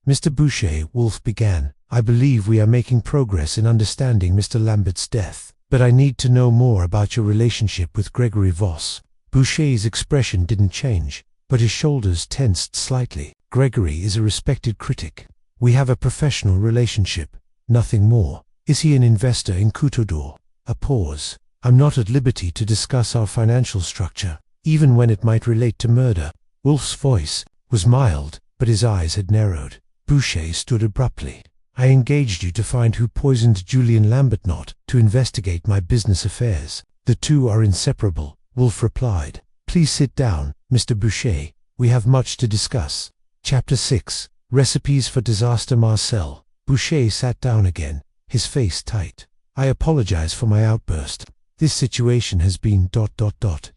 Mr. Boucher, Wolfe began, I believe we are making progress in understanding Mr. Lambert's death, but I need to know more about your relationship with Gregory Voss. Boucher's expression didn't change, but his shoulders tensed slightly. Gregory is a respected critic. We have a professional relationship, nothing more. Is he an investor in Coutodor? A pause. I'm not at liberty to discuss our financial structure, even when it might relate to murder. Wolfe's voice was mild, but his eyes had narrowed. Boucher stood abruptly. I engaged you to find who poisoned Julian Lambert, not to investigate my business affairs. The two are inseparable, Wolfe replied. Please sit down, Mr. Boucher. We have much to discuss. Chapter 6. Recipes for Disaster. Marcel. Boucher sat down again, his face tight. I apologize for my outburst. This situation has been ...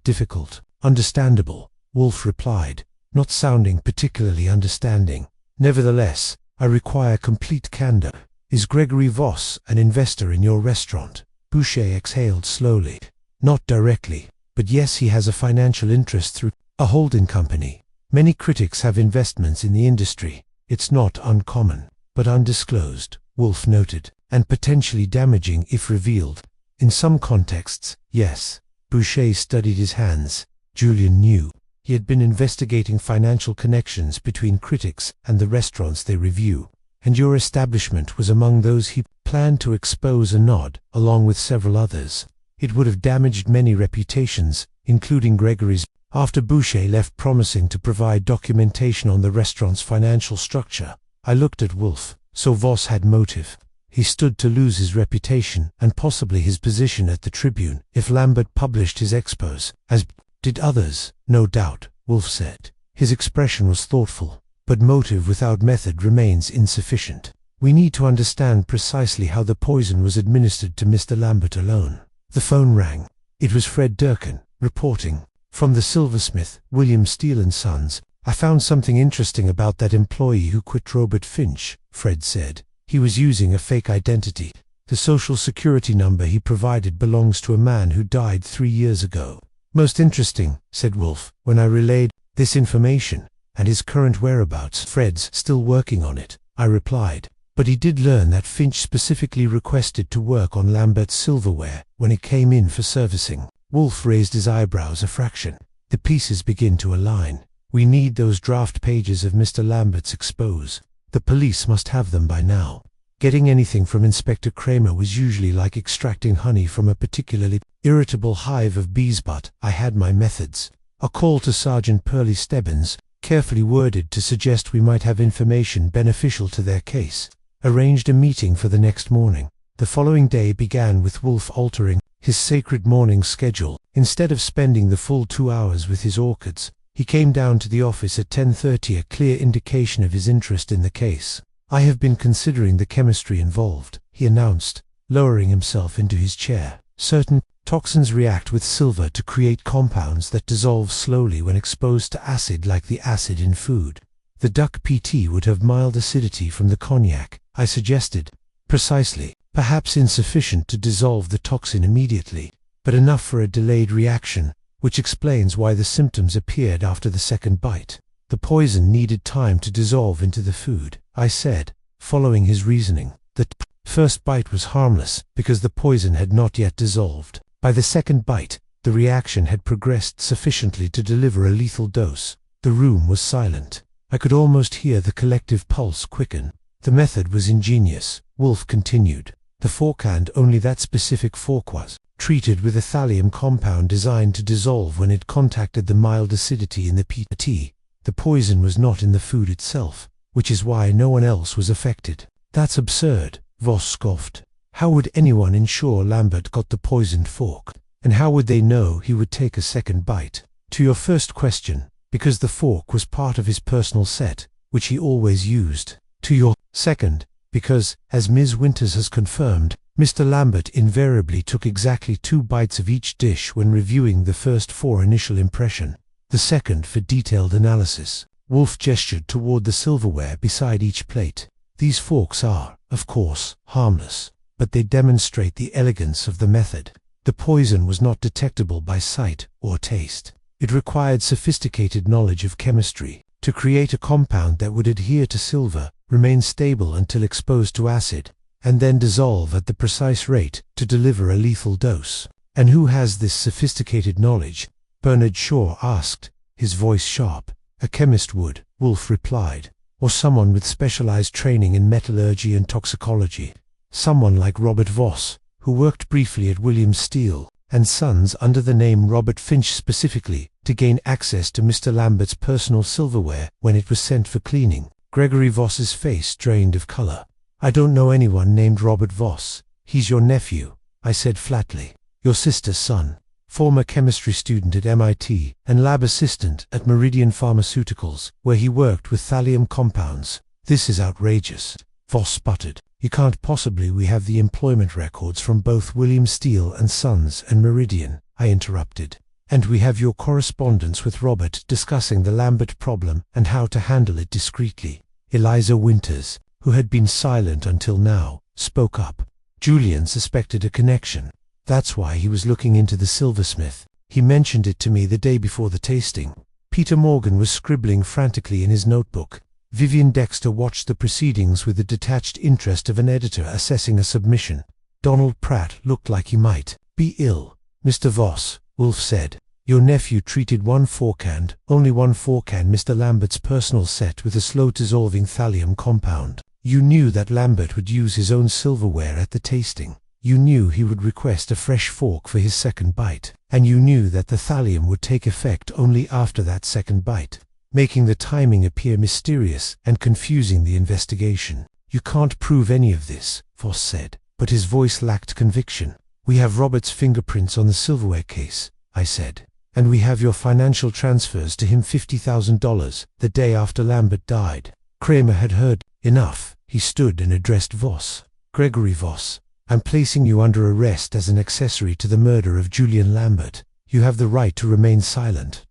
difficult. Understandable, Wolfe replied, not sounding particularly understanding. Nevertheless, I require complete candor. Is Gregory Voss an investor in your restaurant? Boucher exhaled slowly. Not directly, but yes, he has a financial interest through a holding company. Many critics have investments in the industry. It's not uncommon, but undisclosed, Wolfe noted, and potentially damaging if revealed. In some contexts, yes. Boucher studied his hands. Julian knew. He had been investigating financial connections between critics and the restaurants they review, and your establishment was among those he planned to expose. A nod, along with several others. It would have damaged many reputations, including Gregory's, after Boucher left promising to provide documentation on the restaurant's financial structure. I looked at Wolfe. So Voss had motive. He stood to lose his reputation and possibly his position at the Tribune if Lambert published his expose, as did others. No doubt, Wolfe said. His expression was thoughtful, but motive without method remains insufficient. We need to understand precisely how the poison was administered to Mr. Lambert alone. The phone rang. It was Fred Durkin, reporting. From the silversmith, William Steele & Sons. I found something interesting about that employee who quit Robert Finch, Fred said. He was using a fake identity. The social security number he provided belongs to a man who died 3 years ago. Most interesting, said Wolfe, when I relayed this information. and his current whereabouts. Fred's still working on it, I replied. But he did learn that Finch specifically requested to work on Lambert's silverware when it came in for servicing. Wolfe raised his eyebrows a fraction. The pieces begin to align. We need those draft pages of Mr. Lambert's expose. The police must have them by now. Getting anything from Inspector Kramer was usually like extracting honey from a particularly irritable hive of bees, but I had my methods. A call to Sergeant Pearlie Stebbins, carefully worded to suggest we might have information beneficial to their case, arranged a meeting for the next morning. The following day began with Wolfe altering his sacred morning schedule. Instead of spending the full 2 hours with his orchids, he came down to the office at 10:30, a clear indication of his interest in the case. "I have been considering the chemistry involved," he announced, lowering himself into his chair. "Certain toxins react with silver to create compounds that dissolve slowly when exposed to acid, like the acid in food. The duck PT would have mild acidity from the cognac," I suggested. "Precisely. Perhaps insufficient to dissolve the toxin immediately, but enough for a delayed reaction, which explains why the symptoms appeared after the second bite. The poison needed time to dissolve into the food," I said, following his reasoning. The first bite was harmless because the poison had not yet dissolved. By the second bite, the reaction had progressed sufficiently to deliver a lethal dose. The room was silent. I could almost hear the collective pulse quicken. "The method was ingenious," Wolfe continued. "The fork, and only that specific fork, was treated with a thallium compound designed to dissolve when it contacted the mild acidity in the PT. The poison was not in the food itself, which is why no one else was affected." "That's absurd," Voss scoffed. "How would anyone ensure Lambert got the poisoned fork? And how would they know he would take a second bite?" "To your first question, because the fork was part of his personal set, which he always used. To your second, because, as Ms. Winters has confirmed, Mr. Lambert invariably took exactly 2 bites of each dish when reviewing the first 4 initial impression. The second for detailed analysis." Wolfe gestured toward the silverware beside each plate. "These forks are, of course, harmless, but they demonstrate the elegance of the method. The poison was not detectable by sight or taste. It required sophisticated knowledge of chemistry to create a compound that would adhere to silver, remain stable until exposed to acid, and then dissolve at the precise rate to deliver a lethal dose." "And who has this sophisticated knowledge?" Bernard Shaw asked, his voice sharp. "A chemist would," Wolfe replied, "or someone with specialized training in metallurgy and toxicology. Someone like Robert Voss, who worked briefly at William Steele and Sons under the name Robert Finch specifically to gain access to Mr. Lambert's personal silverware when it was sent for cleaning." Gregory Voss's face drained of color. "I don't know anyone named Robert Voss. He's your nephew," I said flatly. "Your sister's son. Former chemistry student at MIT and lab assistant at Meridian Pharmaceuticals, where he worked with thallium compounds. This is outrageous," Voss sputtered. "You can't possibly. We have the employment records from both William Steele and Sons and Meridian," I interrupted. "And we have your correspondence with Robert discussing the Lambert problem and how to handle it discreetly." Eliza Winters, who had been silent until now, spoke up. "Julian suspected a connection. That's why he was looking into the silversmith. He mentioned it to me the day before the tasting." Peter Morgan was scribbling frantically in his notebook. Vivian Dexter watched the proceedings with the detached interest of an editor assessing a submission. Donald Pratt looked like he might be ill. "Mr. Voss," Wolfe said, "your nephew treated 1 forkhand, only 1 forkhand, Mr. Lambert's personal set with a slow-dissolving thallium compound. You knew that Lambert would use his own silverware at the tasting. You knew he would request a fresh fork for his second bite, and you knew that the thallium would take effect only after that second bite, making the timing appear mysterious and confusing the investigation. You can't prove any of this," Voss said, but his voice lacked conviction. "We have Robert's fingerprints on the silverware case," I said, "and we have your financial transfers to him, $50,000, the day after Lambert died." Kramer had heard enough. He stood and addressed Voss. "Gregory Voss, I'm placing you under arrest as an accessory to the murder of Julian Lambert. You have the right to remain silent. ...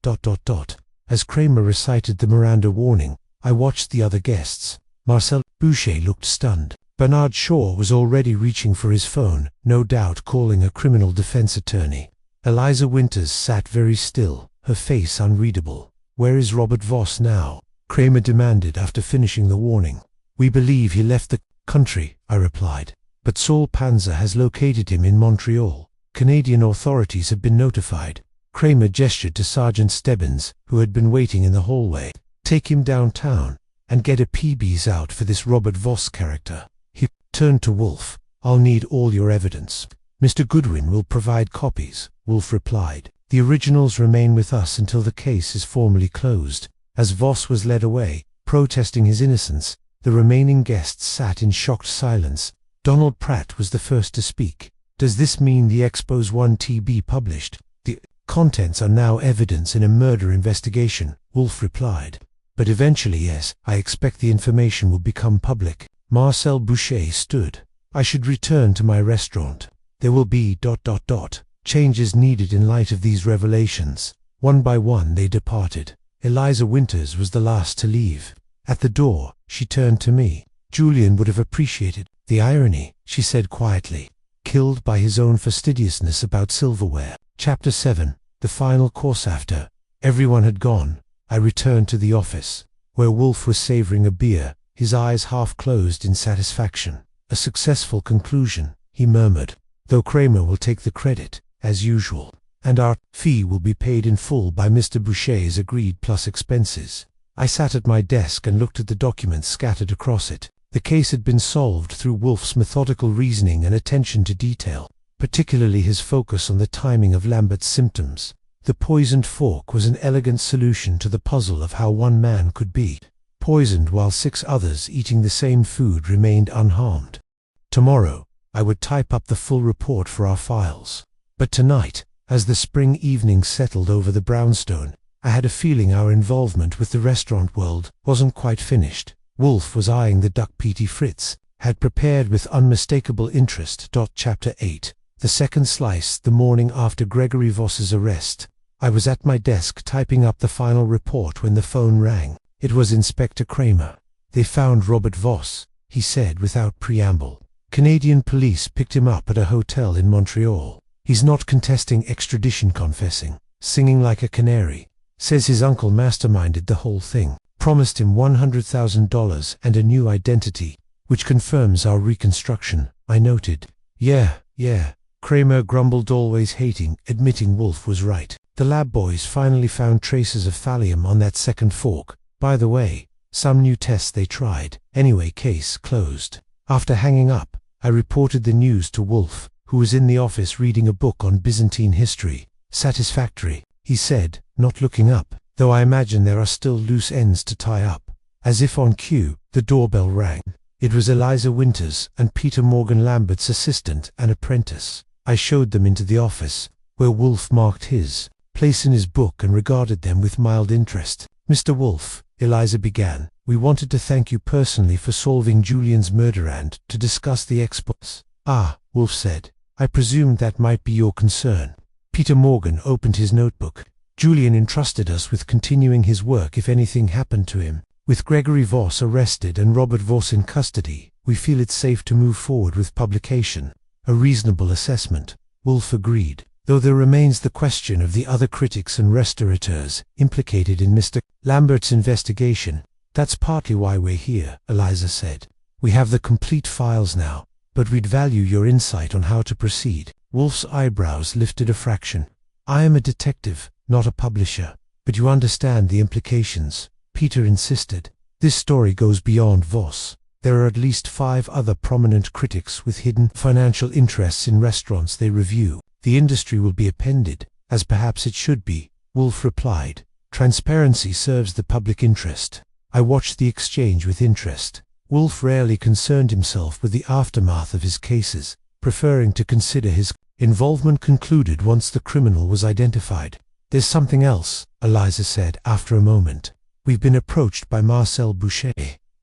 As Kramer recited the Miranda warning, I watched the other guests. Marcel Boucher looked stunned. Bernard Shaw was already reaching for his phone, no doubt calling a criminal defense attorney. Eliza Winters sat very still, her face unreadable. "Where is Robert Voss now?" Kramer demanded after finishing the warning. We believe he left the country, I replied. But Saul Panzer has located him in Montreal. Canadian authorities have been notified. Kramer gestured to Sergeant Stebbins, who had been waiting in the hallway. Take him downtown, and get a PBs out for this Robert Voss character. He turned to Wolfe. I'll need all your evidence. Mr. Goodwin will provide copies, Wolfe replied. The originals remain with us until the case is formally closed. As Voss was led away, protesting his innocence, the remaining guests sat in shocked silence. Donald Pratt was the first to speak. Does this mean the Expos 1 be published? The contents are now evidence in a murder investigation, Wolfe replied. But eventually, yes, I expect the information will become public. Marcel Boucher stood. I should return to my restaurant. There will be ... changes needed in light of these revelations. One by one they departed. Eliza Winters was the last to leave. At the door, she turned to me. Julian would have appreciated the irony, she said quietly. Killed by his own fastidiousness about silverware. Chapter 7. The final course. After everyone had gone, I returned to the office, where Wolfe was savoring a beer, his eyes half closed in satisfaction. A successful conclusion, he murmured, though Kramer will take the credit, as usual, and our fee will be paid in full by Mr. Boucher as agreed plus expenses. I sat at my desk and looked at the documents scattered across it. The case had been solved through Wolfe's methodical reasoning and attention to detail, particularly his focus on the timing of Lambert's symptoms. The poisoned fork was an elegant solution to the puzzle of how one man could be poisoned while 6 others eating the same food remained unharmed. Tomorrow, I would type up the full report for our files. But tonight, as the spring evening settled over the brownstone, I had a feeling our involvement with the restaurant world wasn't quite finished. Wolfe was eyeing the duck Petey Fritz, had prepared with unmistakable interest. Chapter 8. The second slice. The morning after Gregory Voss's arrest, I was at my desk typing up the final report when the phone rang. It was Inspector Kramer. They found Robert Voss, he said without preamble. Canadian police picked him up at a hotel in Montreal. He's not contesting extradition, confessing, singing like a canary. Says his uncle masterminded the whole thing. Promised him $100,000 and a new identity, which confirms our reconstruction, I noted. Yeah. Kramer grumbled, always hating, admitting Wolfe was right. The lab boys finally found traces of thallium on that second fork. By the way, some new tests they tried. Anyway, case closed. After hanging up, I reported the news to Wolfe, who was in the office reading a book on Byzantine history. Satisfactory, he said, not looking up, though I imagine there are still loose ends to tie up. As if on cue, the doorbell rang. It was Eliza Winters and Peter Morgan, Lambert's assistant and apprentice. I showed them into the office, where Wolfe marked his place in his book and regarded them with mild interest. Mr. Wolfe, Eliza began, we wanted to thank you personally for solving Julian's murder and to discuss the expos. Ah, Wolfe said. I presumed that might be your concern. Peter Morgan opened his notebook. Julian entrusted us with continuing his work if anything happened to him. With Gregory Voss arrested and Robert Voss in custody, we feel it's safe to move forward with publication. A reasonable assessment, Wolfe agreed, though there remains the question of the other critics and restaurateurs implicated in Mr. Lambert's investigation. That's partly why we're here, Eliza said. We have the complete files now, but we'd value your insight on how to proceed. Wolfe's eyebrows lifted a fraction. I am a detective, not a publisher, but you understand the implications, Peter insisted. This story goes beyond Voss. There are at least 5 other prominent critics with hidden financial interests in restaurants they review. The industry will be appended, as perhaps it should be, Wolfe replied. Transparency serves the public interest. I watched the exchange with interest. Wolfe rarely concerned himself with the aftermath of his cases, preferring to consider his involvement concluded once the criminal was identified. There's something else, Eliza said after a moment. We've been approached by Marcel Boucher.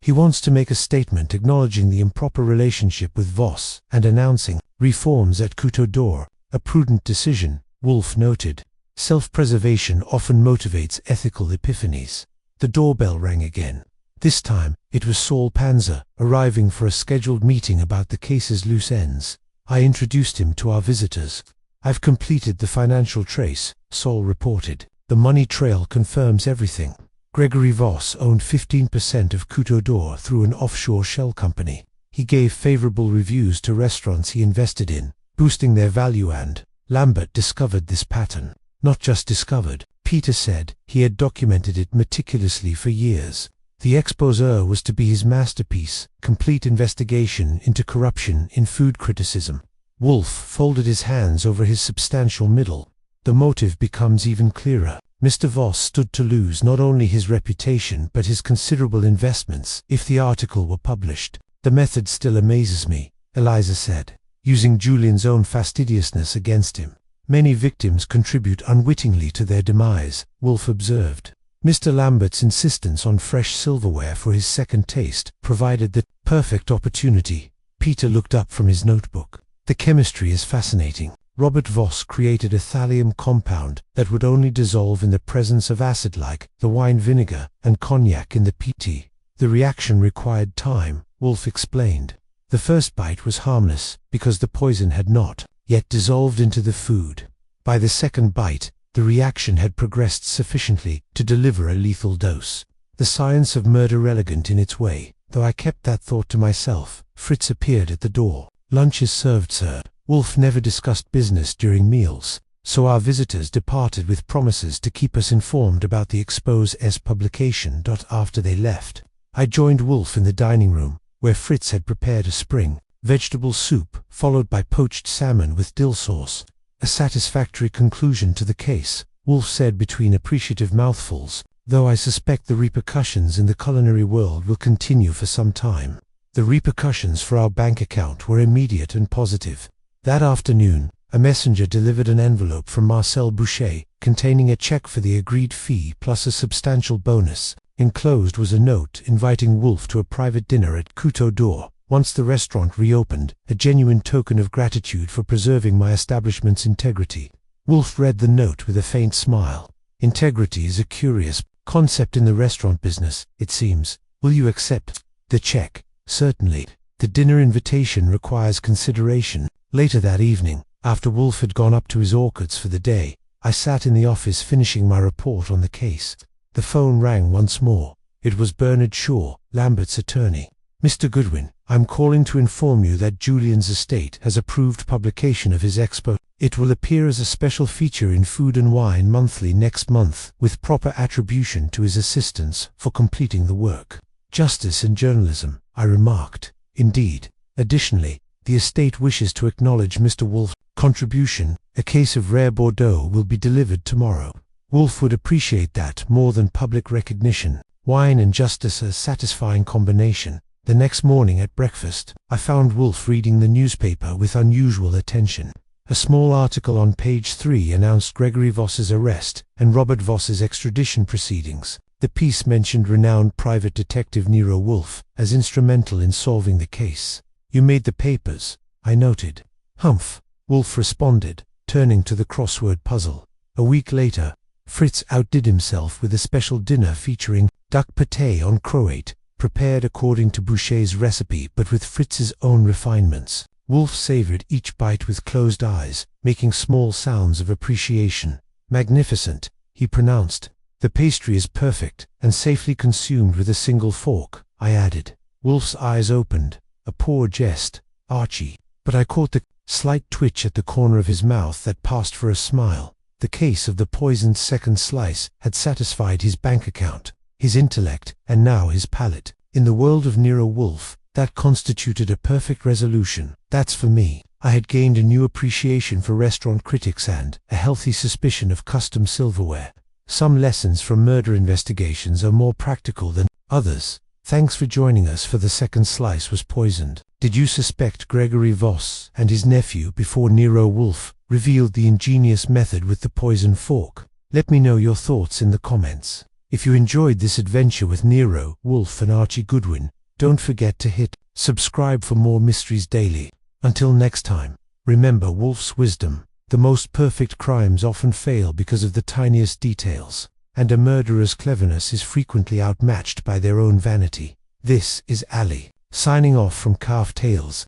He wants to make a statement acknowledging the improper relationship with Voss and announcing reforms at Couteau d'Or. A prudent decision, Wolfe noted. Self-preservation often motivates ethical epiphanies. The doorbell rang again. This time, it was Saul Panzer, arriving for a scheduled meeting about the case's loose ends. I introduced him to our visitors. I've completed the financial trace, Saul reported. The money trail confirms everything. Gregory Voss owned 15% of Couteau d'Or through an offshore shell company. He gave favorable reviews to restaurants he invested in, boosting their value, and Lambert discovered this pattern. Not just discovered, Peter said, he had documented it meticulously for years. The exposé was to be his masterpiece, complete investigation into corruption in food criticism. Wolfe folded his hands over his substantial middle. The motive becomes even clearer. Mr. Voss stood to lose not only his reputation but his considerable investments if the article were published. The method still amazes me, Eliza said, using Julian's own fastidiousness against him. Many victims contribute unwittingly to their demise, Wolfe observed. Mr. Lambert's insistence on fresh silverware for his second taste provided the perfect opportunity. Peter looked up from his notebook. The chemistry is fascinating. Robert Voss created a thallium compound that would only dissolve in the presence of acid like the wine vinegar and cognac in the peat. The reaction required time, Wolfe explained. The first bite was harmless because the poison had not yet dissolved into the food. By the second bite, the reaction had progressed sufficiently to deliver a lethal dose. The science of murder elegant in its way, though I kept that thought to myself. Fritz appeared at the door. "Lunch is served, sir." Wolfe never discussed business during meals, so our visitors departed with promises to keep us informed about the exposé's publication. After they left, I joined Wolfe in the dining room, where Fritz had prepared a spring vegetable soup, followed by poached salmon with dill sauce. "A satisfactory conclusion to the case," Wolfe said between appreciative mouthfuls, "though I suspect the repercussions in the culinary world will continue for some time." The repercussions for our bank account were immediate and positive. That afternoon, a messenger delivered an envelope from Marcel Boucher, containing a check for the agreed fee plus a substantial bonus. Enclosed was a note inviting Wolfe to a private dinner at Couteau d'Or, once the restaurant reopened, a genuine token of gratitude for preserving my establishment's integrity. Wolfe read the note with a faint smile. Integrity is a curious concept in the restaurant business, it seems. "Will you accept the check?" "Certainly." The dinner invitation requires consideration. Later that evening, after Wolfe had gone up to his orchards for the day, I sat in the office finishing my report on the case. The phone rang once more. It was Bernard Shaw, Lambert's attorney. "Mr. Goodwin, I'm calling to inform you that Julian's estate has approved publication of his expo. It will appear as a special feature in Food and Wine Monthly next month, with proper attribution to his assistants for completing the work." "Justice in journalism," I remarked. "Indeed. Additionally, the estate wishes to acknowledge Mr. Wolfe's contribution. A case of rare Bordeaux will be delivered tomorrow. Wolfe would appreciate that more than public recognition. Wine and justice are a satisfying combination." The next morning at breakfast, I found Wolfe reading the newspaper with unusual attention. A small article on page 3 announced Gregory Voss's arrest and Robert Voss's extradition proceedings. The piece mentioned renowned private detective Nero Wolfe as instrumental in solving the case. "You made the papers," I noted. "Humph," Wolfe responded, turning to the crossword puzzle. A week later, Fritz outdid himself with a special dinner featuring duck pâté en croate, prepared according to Boucher's recipe but with Fritz's own refinements. Wolfe savored each bite with closed eyes, making small sounds of appreciation. "Magnificent," he pronounced. "The pastry is perfect and safely consumed with a single fork," I added. Wolfe's eyes opened. "A poor jest, Archie," but I caught the slight twitch at the corner of his mouth that passed for a smile. The case of the poisoned second slice had satisfied his bank account, his intellect, and now his palate. In the world of Nero Wolfe, that constituted a perfect resolution. "That's for me." I had gained a new appreciation for restaurant critics and a healthy suspicion of custom silverware. Some lessons from murder investigations are more practical than others. Thanks for joining us for The Second Slice Was Poisoned. Did you suspect Gregory Voss and his nephew before Nero Wolfe revealed the ingenious method with the poison fork? Let me know your thoughts in the comments. If you enjoyed this adventure with Nero Wolfe and Archie Goodwin, don't forget to hit subscribe for more mysteries daily. Until next time, remember Wolfe's wisdom. The most perfect crimes often fail because of the tiniest details, and a murderer's cleverness is frequently outmatched by their own vanity. This is Alie, signing off from Calf Tales.